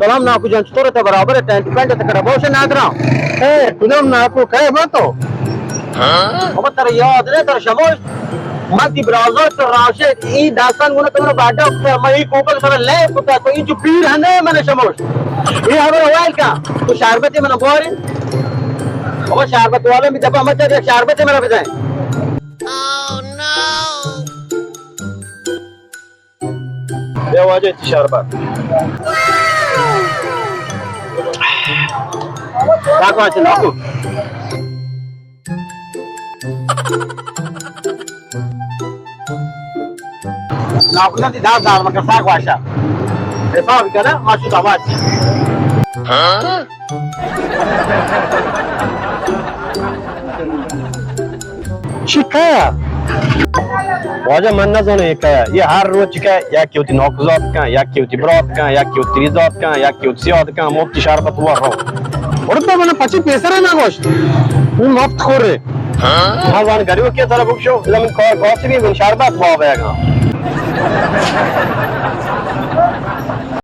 سلام ناکو جان چطور ته برابر ټینټ پینټ ته کړه بوشه نادرا کدام ناکو که با تو اما تر یاد نه تر شموش مدی برازر تر راشد این داستان گونه تمره بادا افتر ما این کوکل سره له پتا تو این جو پیر هنه من شموش این خبر وایل کا تو شربت من بوری اما شربت والا می دفعه مت یک شربت من بزن يا واجهت شربات ناكو عشان ناكو ناكو نادي دار ما كساك واشا حسابي كده ما شو دعوات شکایه واجه من نزانه که یه هر روز که یکی اوتی ناکوزات کن یکی اوتی برات کن یکی اوتی ریزات کن یکی اوتی سیاد کن مفتی شربت ور رو ورد من پچی پیسره نگوشت این مفت خوره مازان گریو که طرف بکشو زمین کار کاسی بیم شربت با بیگم